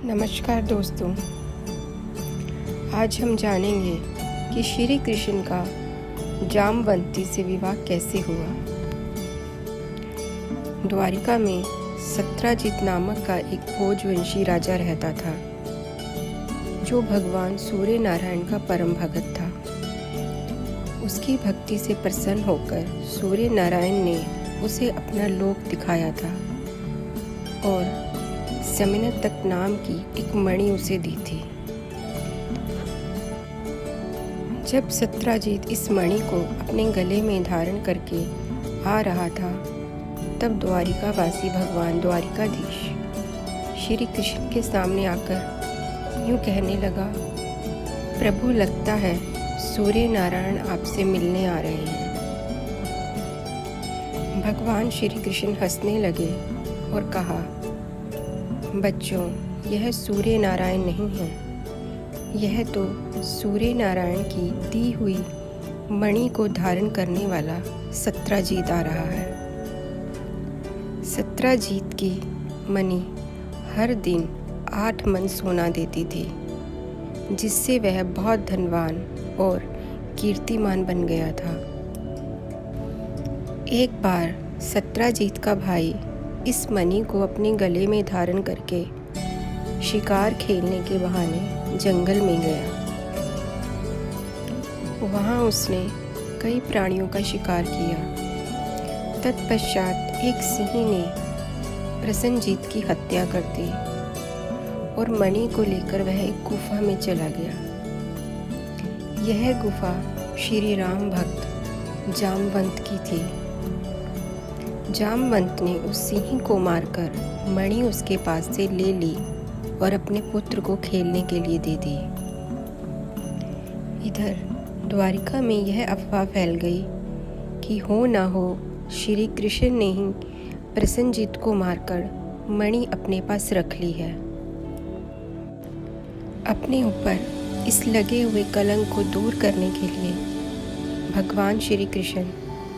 नमस्कार दोस्तों, आज हम जानेंगे कि श्री कृष्ण का जामवंती से विवाह कैसे हुआ। द्वारिका में सत्राजित नामक का एक भोजवंशी राजा रहता था, जो भगवान सूर्य नारायण का परम भगत था। उसकी भक्ति से प्रसन्न होकर सूर्य नारायण ने उसे अपना लोक दिखाया था और समनतक नाम की एक मणि उसे दी थी। जब सत्राजित इस मणि को अपने गले में धारण करके आ रहा था, तब द्वारिकावासी भगवान द्वारिकाधीश श्री कृष्ण के सामने आकर यूँ कहने लगा, प्रभु, लगता है सूर्य नारायण आपसे मिलने आ रहे हैं। भगवान श्री कृष्ण हंसने लगे और कहा, बच्चों, यह सूर्य नारायण नहीं है, यह तो सूर्य नारायण की दी हुई मणि को धारण करने वाला सत्राजित आ रहा है। सत्राजित की मणि हर दिन 8 मन सोना देती थी, जिससे वह बहुत धनवान और कीर्तिमान बन गया था। एक बार सत्राजित का भाई इस मणि को अपने गले में धारण करके शिकार खेलने के बहाने जंगल में गया। वहाँ उसने कई प्राणियों का शिकार किया। तत्पश्चात एक सिंह ने प्रसन्नजीत की हत्या कर दी और मणि को लेकर वह एक गुफा में चला गया। यह गुफा श्री राम भक्त जामवंत की थी। जामवंत ने उस सिंह को मारकर मणि उसके पास से ले ली और अपने पुत्र को खेलने के लिए दे दी। इधर द्वारिका में यह अफवाह फैल गई कि हो ना हो श्री कृष्ण ने ही प्रसन्नजीत को मारकर मणि अपने पास रख ली है। अपने ऊपर इस लगे हुए कलंक को दूर करने के लिए भगवान श्री कृष्ण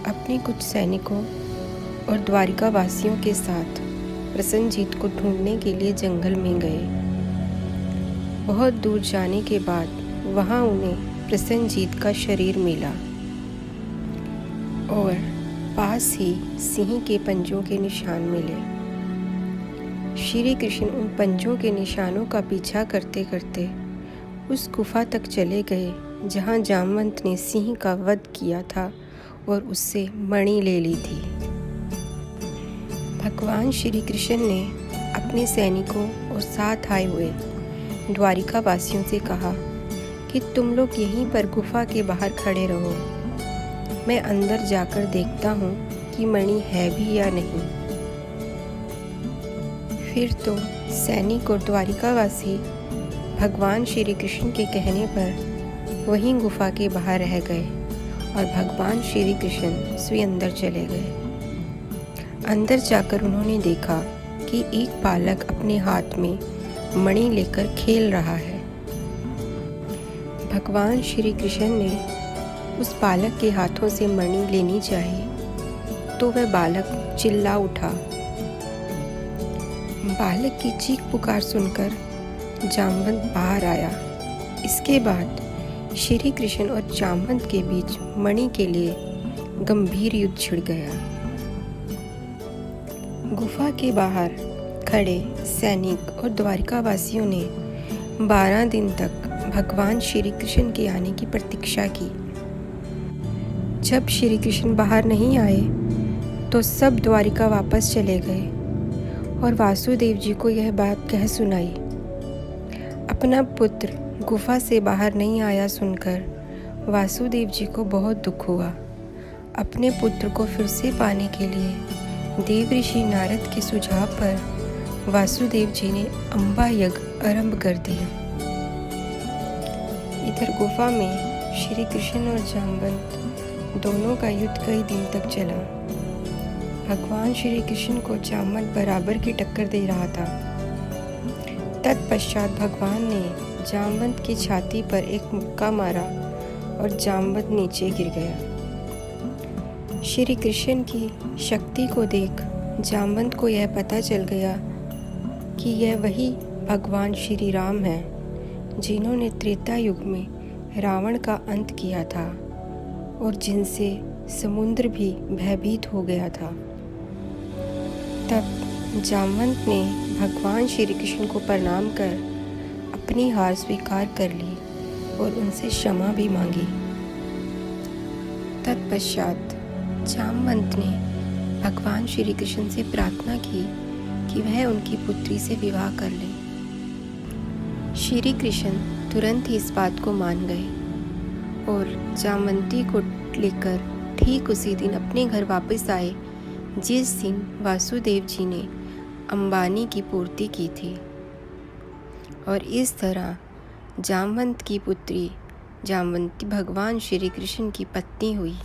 अपने कुछ सैनिकों और द्वारिका वासियों के साथ प्रसन्नजीत को ढूंढने के लिए जंगल में गए। बहुत दूर जाने के बाद वहां उन्हें प्रसन्नजीत का शरीर मिला और पास ही सिंह के पंजों के निशान मिले। श्री कृष्ण उन पंजों के निशानों का पीछा करते करते उस गुफा तक चले गए जहां जामवंत ने सिंह का वध किया था और उससे मणि ले ली थी। भगवान श्री कृष्ण ने अपने सैनिकों और साथ आए हुए द्वारिका वासियों से कहा कि तुम लोग यहीं पर गुफा के बाहर खड़े रहो, मैं अंदर जाकर देखता हूँ कि मणि है भी या नहीं। फिर तो सैनिक और द्वारिकावासी भगवान श्री कृष्ण के कहने पर वहीं गुफा के बाहर रह गए और भगवान श्री कृष्ण स्वयं अंदर चले गए। अंदर जाकर उन्होंने देखा कि एक बालक अपने हाथ में मणि लेकर खेल रहा है। भगवान श्री कृष्ण ने उस बालक के हाथों से मणि लेनी चाहिए तो वह बालक चिल्ला उठा। बालक की चीख पुकार सुनकर जामवंत बाहर आया। इसके बाद श्री कृष्ण और जामवंत के बीच मणि के लिए गंभीर युद्ध छिड़ गया। गुफा के बाहर खड़े सैनिक और द्वारिकावासियों ने 12 दिन तक भगवान श्री कृष्ण के आने की प्रतीक्षा की। जब श्री कृष्ण बाहर नहीं आए तो सब द्वारिका वापस चले गए और वासुदेव जी को यह बात कह सुनाई। अपना पुत्र गुफा से बाहर नहीं आया सुनकर वासुदेव जी को बहुत दुख हुआ। अपने पुत्र को फिर से पाने के लिए देव ऋषि नारद के सुझाव पर वासुदेव जी ने अम्बा यज्ञ आरंभ कर दिया। इधर गुफा में श्री कृष्ण और जामवंत दोनों का युद्ध कई दिन तक चला। भगवान श्री कृष्ण को जामवंत बराबर की टक्कर दे रहा था। तत्पश्चात भगवान ने जामवंत की छाती पर एक मुक्का मारा और जामवंत नीचे गिर गया। श्री कृष्ण की शक्ति को देख जामवंत को यह पता चल गया कि यह वही भगवान श्री राम हैं, जिन्होंने त्रेता युग में रावण का अंत किया था और जिनसे समुद्र भी भयभीत हो गया था। तब जामवंत ने भगवान श्री कृष्ण को प्रणाम कर अपनी हार स्वीकार कर ली और उनसे क्षमा भी मांगी। तत्पश्चात जामवंत ने भगवान श्री कृष्ण से प्रार्थना की कि वह उनकी पुत्री से विवाह कर ले। श्री कृष्ण तुरंत ही इस बात को मान गए और जामवंती को लेकर ठीक उसी दिन अपने घर वापस आए जिस दिन वासुदेव जी ने अंबानी की पूर्ति की थी। और इस तरह जामवंत की पुत्री जामवंती भगवान श्री कृष्ण की पत्नी हुई।